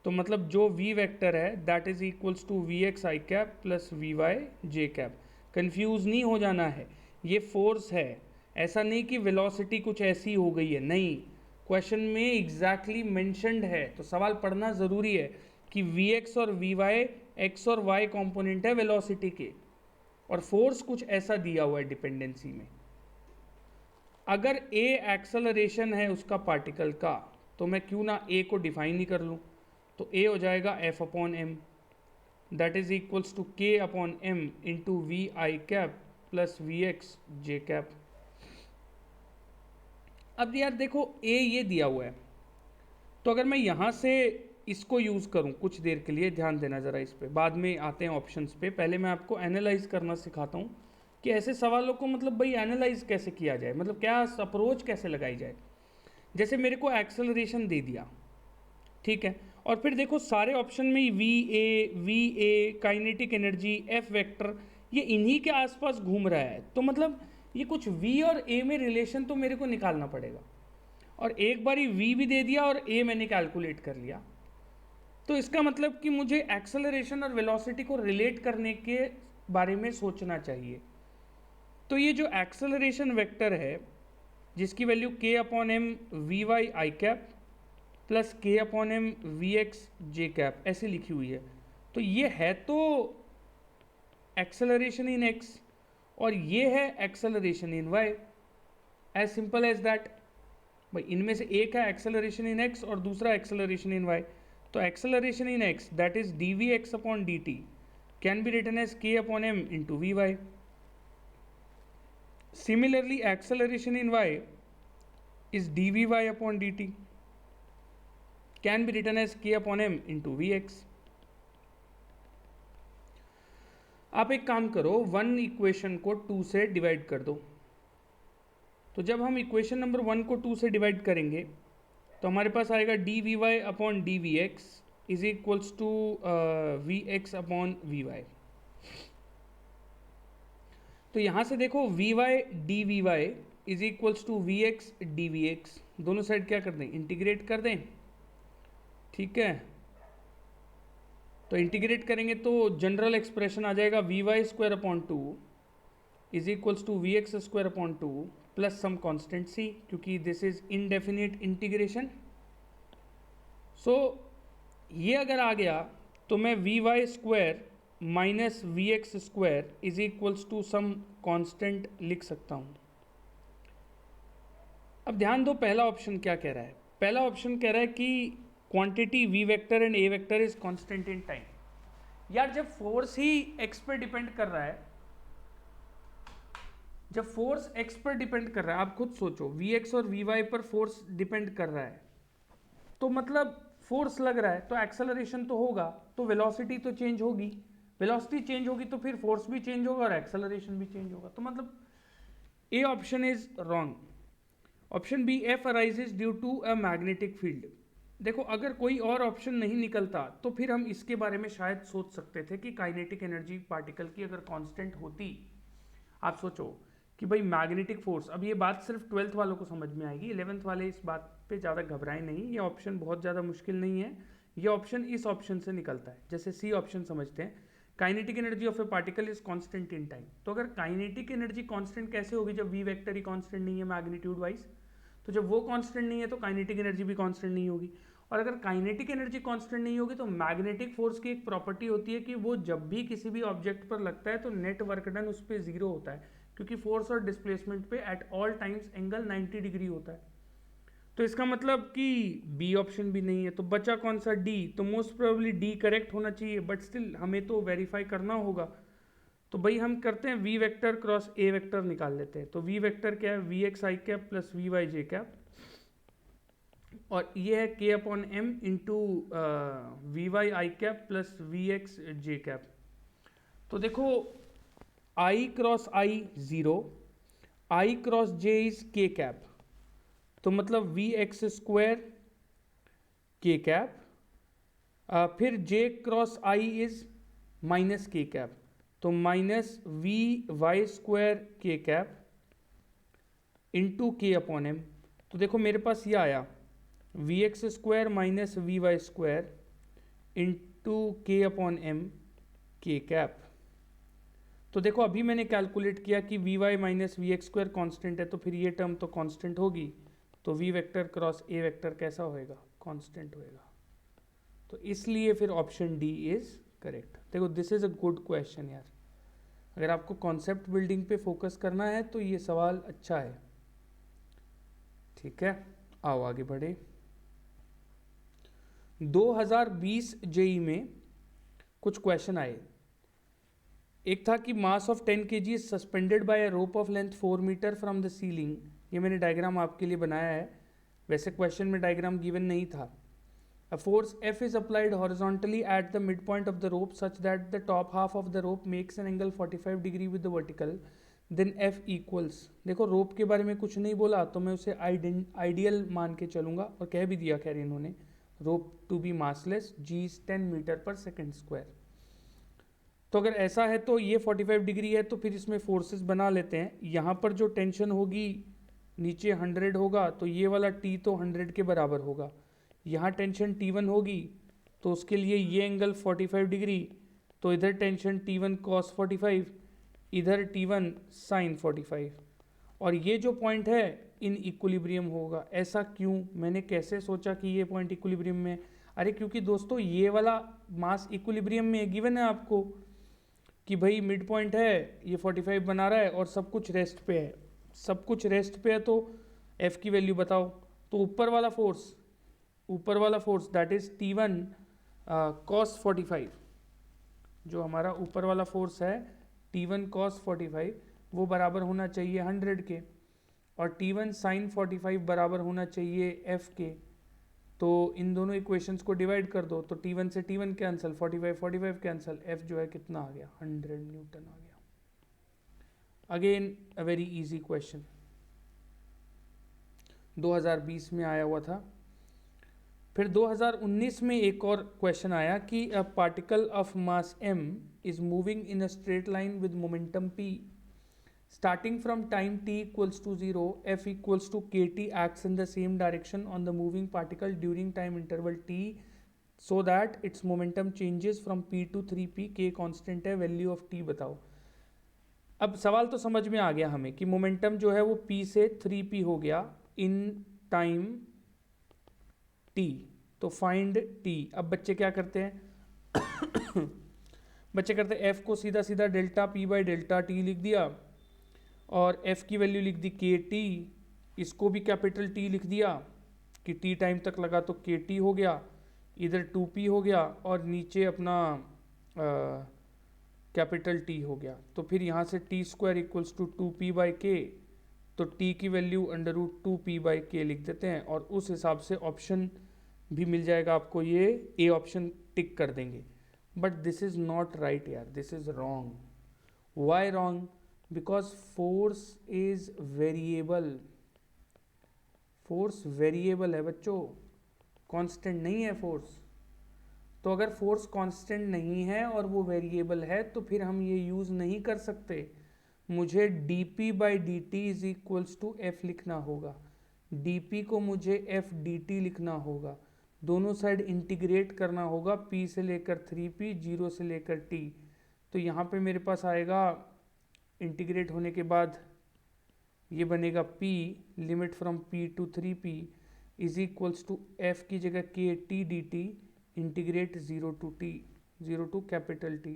तो मतलब जो v vector है that is equals to V X I cap plus V Y J cap. Confuse नहीं हो जाना है, ये force है, ऐसा नहीं कि वेलोसिटी कुछ ऐसी हो गई है, नहीं, क्वेश्चन में एग्जैक्टली मेंशन्ड है, तो सवाल पढ़ना ज़रूरी है कि वी एक्स और वी वाई एक्स और वाई कॉम्पोनेंट है वेलोसिटी के, और फोर्स कुछ ऐसा दिया हुआ है डिपेंडेंसी में। अगर ए एक्सेलरेशन है उसका पार्टिकल का, तो मैं क्यों ना ए को डिफाइन ही कर लूँ, तो ए हो जाएगा F upon M, that is equals to K upon M into V I cap plus V X J cap. अब यार देखो ए ये दिया हुआ है, तो अगर मैं यहाँ से इसको यूज़ करूँ कुछ देर के लिए, ध्यान देना ज़रा इस पे, बाद में आते हैं ऑप्शंस पे, पहले मैं आपको एनालाइज करना सिखाता हूँ कि ऐसे सवालों को मतलब भाई एनालाइज कैसे किया जाए, मतलब क्या अप्रोच कैसे लगाई जाए। जैसे मेरे को एक्सेलरेशन दे दिया, ठीक है, और फिर देखो सारे ऑप्शन में V A kinetic energy F vector ये इन्हीं के आसपास घूम रहा है, तो मतलब ये कुछ वी और ए में रिलेशन तो मेरे को निकालना पड़ेगा, और एक बार ही वी भी दे दिया और ए मैंने कैलकुलेट कर लिया, तो इसका मतलब कि मुझे एक्सेलरेशन और वेलोसिटी को रिलेट करने के बारे में सोचना चाहिए। तो ये जो एक्सेलरेशन वेक्टर है जिसकी value K upon M V Y I cap plus K upon M V X J cap ऐसे लिखी हुई है, तो ये है तो एक्सेलरेशन इन एक्स और ये है acceleration in Y, as simple as that. भाई इनमें से एक है एक्सेलरेशन इन एक्स और दूसरा एक्सेलरेशन इन वाई, तो acceleration in X that is D V X upon D T can be written as K upon M into V Y. Similarly acceleration in Y is dvy upon dt can be written as k upon m into vx। आप एक काम करो, one equation को 2 से divide कर दो, तो जब हम इक्वेशन नंबर 1 को 2 से डिवाइड करेंगे तो हमारे पास आएगा D V Y upon D V X is equals to V X upon V Y. तो यहाँ से देखो V Y D V Y is equals to V X D V X, दोनों साइड क्या कर दें इंटीग्रेट कर दें, ठीक है, तो इंटीग्रेट करेंगे तो जनरल एक्सप्रेशन आ जाएगा V Y square upon 2 is equals to V X square upon 2 plus some constant C, क्योंकि this is indefinite integration. So ये अगर आ गया तो मैं V Y square minus V X square is equals to some constant लिख सकता हूँ। अब ध्यान दो पहला ऑप्शन क्या कह रहा है, पहला ऑप्शन कह रहा है कि quantity V vector and A vector is constant in time. यार जब फोर्स ही एक्स पर डिपेंड कर रहा है, जब फोर्स एक्स पर डिपेंड कर रहा है, आप खुद सोचो वी एक्स और वी वाई पर फोर्स डिपेंड कर रहा है, तो मतलब फोर्स लग रहा है तो एक्सेलरेशन तो होगा, तो वेलोसिटी तो चेंज होगी, वेलोसिटी चेंज होगी तो फिर फोर्स भी चेंज होगा और एक्सेलरेशन भी चेंज होगा, तो मतलब A option is wrong. Option B F arises due to a magnetic field. देखो अगर कोई और ऑप्शन नहीं निकलता तो फिर हम इसके बारे में शायद सोच सकते थे कि काइनेटिक एनर्जी पार्टिकल की अगर कांस्टेंट होती। आप सोचो कि भाई मैग्नेटिक फोर्स, अब ये बात सिर्फ 12th वालों को समझ में आएगी, 11th वाले इस बात पे ज़्यादा घबराएं नहीं, ये ऑप्शन बहुत ज़्यादा मुश्किल नहीं है। ये ऑप्शन इस ऑप्शन से निकलता है, जैसे सी ऑप्शन समझते हैं, kinetic energy of A particle is constant in time. तो अगर काइनेटिक एनर्जी कांस्टेंट कैसे होगी जब वी वेक्टर ही कांस्टेंट नहीं है मैग्नीट्यूड वाइज, तो जब वो कांस्टेंट नहीं है तो काइनेटिक एनर्जी भी कांस्टेंट नहीं होगी। और अगर काइनेटिक एनर्जी कांस्टेंट नहीं होगी तो मैग्नेटिक फोर्स की एक प्रॉपर्टी होती है कि वो जब भी किसी भी ऑब्जेक्ट पर लगता है तो नेट वर्क डन उस पर जीरो होता है, क्योंकि फोर्स और डिस्प्लेसमेंट पे at all times angle 90 degree होता है। तो इसका मतलब कि बी ऑप्शन भी नहीं है, तो बचा कौन सा, डी। तो मोस्ट प्रोबेबली डी करेक्ट होना चाहिए, बट स्टिल हमें तो वेरीफाई करना होगा। तो भाई हम करते हैं V vector cross A vector निकाल लेते हैं। तो वी वेक्टर क्या है, V X I cap plus V Y J cap, और ये है K upon M into V Y I cap plus V X J cap. तो देखो I cross I zero, I cross J is K cap, तो मतलब V X square K cap, फिर J cross I is minus K cap, तो minus V Y square K cap into K upon M. तो देखो मेरे पास ये आया V X square minus V Y square into K upon M K cap. तो देखो अभी मैंने कैलकुलेट किया कि V Y minus V X square constant है, तो फिर ये टर्म तो कॉन्स्टेंट होगी, तो V vector cross A vector कैसा होएगा, कॉन्स्टेंट होएगा। तो इसलिए फिर ऑप्शन डी इज करेक्ट। देखो this is a good question यार, अगर आपको कॉन्सेप्ट बिल्डिंग पे फोकस करना है तो ये सवाल अच्छा है। ठीक है, आओ आगे बढ़े। 2020 जेई में कुछ क्वेश्चन आए। एक था कि mass of 10 kg is suspended by a rope of length 4 metre from the ceiling. ये मैंने डायग्राम आपके लिए बनाया है, वैसे क्वेश्चन में डायग्राम गिवन नहीं था। A force F is applied horizontally at the midpoint of the rope such that the top half of the rope makes an angle 45 degree with the vertical. Then F equals, देखो रोप के बारे में कुछ नहीं बोला तो मैं उसे आइडियल मान के चलूंगा, और कह भी दिया खैर इन्होंने, rope to be massless, G is 10 metre per second square. तो अगर ऐसा है तो ये 45 डिग्री है, तो फिर इसमें फोर्सेस बना लेते हैं। यहाँ पर जो टेंशन होगी नीचे 100 होगा, तो ये वाला T तो 100 के बराबर होगा। यहाँ टेंशन T1 होगी तो उसके लिए ये एंगल 45 डिग्री, तो इधर टेंशन T1 cos 45, इधर T1 sin 45, और ये जो पॉइंट है इन इक्विलिब्रियम होगा। ऐसा क्यों, मैंने कैसे सोचा कि ये पॉइंट इक्विलिब्रियम में, अरे क्योंकि दोस्तों ये वाला मास इक्विलिब्रियम में गिवन है आपको कि भाई मिड पॉइंट है, ये 45 बना रहा है और सब कुछ रेस्ट पे है, सब कुछ रेस्ट पे है, तो F की वैल्यू बताओ। तो ऊपर वाला force that is T1 cos 45, जो हमारा ऊपर वाला फोर्स है T1 cos 45 वो बराबर होना चाहिए 100 के, और T1 sin 45 बराबर होना चाहिए F के। तो इन दोनों इक्वेशंस को डिवाइड कर दो, तो T1 से T1 कैंसिल, 45 कैंसिल, F जो है कितना आ गया, 100 न्यूटन आ गया। Again a very easy question, 2020 में आया हुआ था। फिर 2019 में एक और क्वेश्चन आया कि a particle of mass m is moving in a straight line with momentum p starting from time t equals to 0, f equals to kt acts in the same direction on the moving particle during time interval t so that its momentum changes from p to 3p, k constant है, value of t बताओ। अब सवाल तो समझ में आ गया हमें कि मोमेंटम जो है वो p से 3p हो गया इन टाइम t, तो फाइंड t। अब बच्चे क्या करते हैं बच्चे करते हैं f को सीधा सीधा delta p by delta T लिख दिया, और f की वैल्यू लिख दी kt, इसको भी कैपिटल T लिख दिया कि t टाइम तक लगा तो kt हो गया, इधर 2p हो गया, और नीचे अपना कैपिटल T हो गया। तो फिर यहाँ से T square equals to 2p by K, तो t की value under root 2p by के लिख देते हैं, और उस हिसाब से ऑप्शन भी मिल जाएगा आपको, ये ए ऑप्शन टिक कर देंगे। But this is not right यार, this is wrong. Why wrong? Because force is variable, force variable है बच्चों, कांस्टेंट नहीं है फोर्स। तो अगर फोर्स कांस्टेंट नहीं है और वो वेरिएबल है तो फिर हम ये यूज़ नहीं कर सकते। मुझे dp by D T is equals to F लिखना होगा, dp को मुझे एफ डी टी लिखना होगा, दोनों साइड इंटीग्रेट करना होगा, p से लेकर 3p 0 से लेकर t। तो यहाँ पे मेरे पास आएगा इंटीग्रेट होने के बाद ये बनेगा p limit from p to 3p is equals to F की जगह K T D T integrate 0 to t 0 to capital T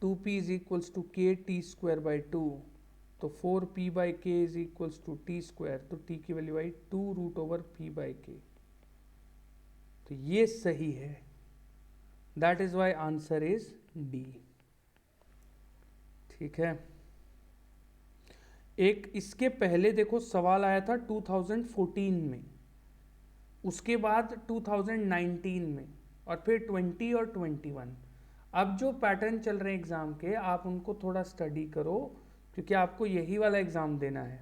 2p is equals to K T square by 2। तो 4p by K is equals to T square, तो t की value आई 2 root over p by K. तो ये सही है, that is why answer is D. ठीक है, एक इसके पहले देखो सवाल आया था 2014 में, उसके बाद 2019 में, और फिर 20 और 21। अब जो पैटर्न चल रहे हैं एग्जाम के, आप उनको थोड़ा स्टडी करो क्योंकि आपको यही वाला एग्जाम देना है।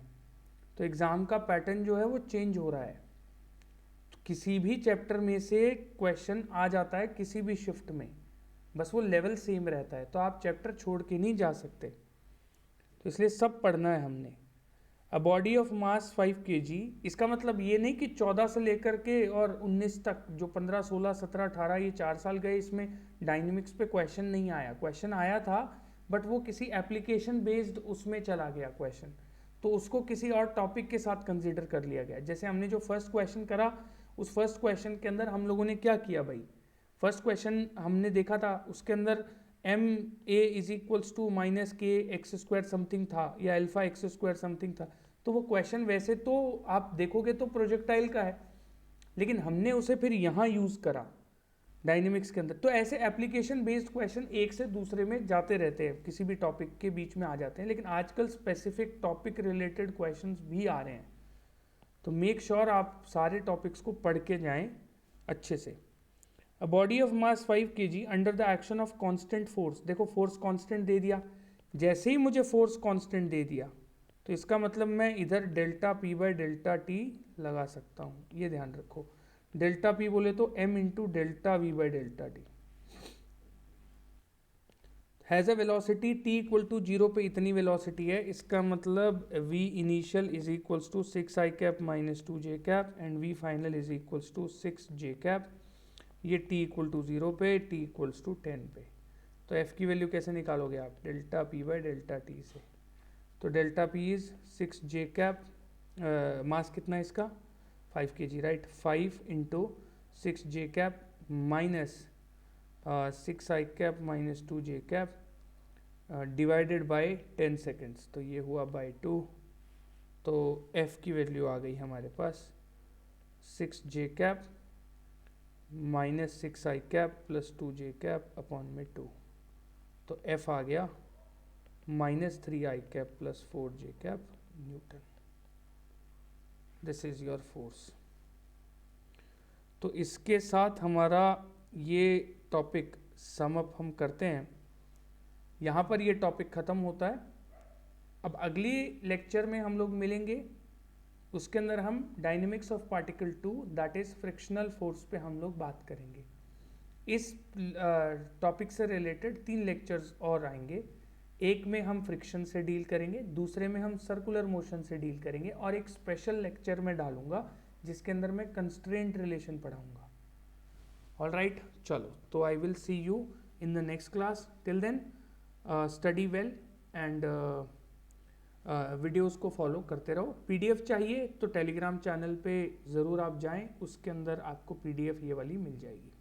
तो एग्जाम का पैटर्न जो है वो चेंज हो रहा है। तो किसी भी चैप्टर में से क्वेश्चन आ जाता है किसी भी शिफ्ट में, बस वो लेवल सेम रहता है, तो आप चैप्टर छोड़ के नहीं जा सकते। तो इसलिए सब पढ़ना है हमने। A body of mass 5 kg, इसका मतलब ये नहीं कि 14 से लेकर के और 19 तक, जो 15, 16, 17, 18 ये 4 साल गए, इसमें डायनेमिक्स पे क्वेश्चन नहीं आया। क्वेश्चन आया था बट वो किसी एप्लीकेशन बेस्ड उसमें चला गया क्वेश्चन, तो उसको किसी और टॉपिक के साथ कंसिडर कर लिया गया। जैसे हमने जो फर्स्ट क्वेश्चन करा, उस फर्स्ट क्वेश्चन के अंदर हम लोगों ने क्या किया भाई, फर्स्ट क्वेश्चन हमने देखा था, उसके अंदर M A is equals to minus K X square something था, या अल्फा एक्स स्क्वायर समथिंग था। तो वो क्वेश्चन वैसे तो आप देखोगे तो प्रोजेक्टाइल का है, लेकिन हमने उसे फिर यहाँ यूज़ करा डायनेमिक्स के अंदर। तो ऐसे एप्लीकेशन बेस्ड क्वेश्चन एक से दूसरे में जाते रहते हैं, किसी भी टॉपिक के बीच में आ जाते हैं, लेकिन आजकल स्पेसिफिक टॉपिक रिलेटेड क्वेश्चंस भी आ रहे हैं। तो मेक श्योर आप सारे टॉपिक्स को पढ़ के जाएं अच्छे से। A body of mass 5 kg under the action of constant force, देखो फोर्स कांस्टेंट दे दिया, जैसे ही मुझे फोर्स कांस्टेंट दे दिया तो इसका मतलब मैं इधर delta P by delta T लगा सकता हूँ, ये ध्यान रखो। डेल्टा पी बोले तो m into delta V by delta T. Has a velocity t equal to 0 पे इतनी वेलोसिटी है, इसका मतलब v initial is equals to 6 i cap minus 2 j cap and v final is equals to 6 j cap. ये t equal to 0 पे, t equals to 10 पे। तो f की वैल्यू कैसे निकालोगे आप, delta p by delta t से। तो delta p is 6 j cap, mass कितना है इसका 5 kg, right. 5 into 6 j cap minus 6 i cap minus 2 j cap divided by 10 seconds, तो ये हुआ बाय 2। तो f की वैल्यू आ गई हमारे पास 6 j cap minus 6 i cap plus 2 j cap upon में 2। तो f आ गया minus 3 i cap plus 4 j cap Newton. This is your force. तो इसके साथ हमारा ये टॉपिक सम अप हम करते हैं, यहाँ पर ये टॉपिक ख़त्म होता है। अब अगली लेक्चर में हम लोग मिलेंगे, उसके अंदर हम dynamics of particle 2 that is frictional force पे हम लोग बात करेंगे। इस टॉपिक से रिलेटेड 3 लेक्चर्स और आएंगे। एक में हम फ्रिक्शन से डील करेंगे, दूसरे में हम सर्कुलर मोशन से डील करेंगे, और एक स्पेशल लेक्चर में डालूंगा जिसके अंदर मैं कंस्ट्रेंट रिलेशन पढ़ाऊंगा। ऑल राइट, चलो, तो I will see you in the next class. Till then study well and videos को फॉलो करते रहो। पीडीएफ चाहिए तो टेलीग्राम चैनल पे ज़रूर आप जाएं, उसके अंदर आपको पीडीएफ ये वाली मिल जाएगी।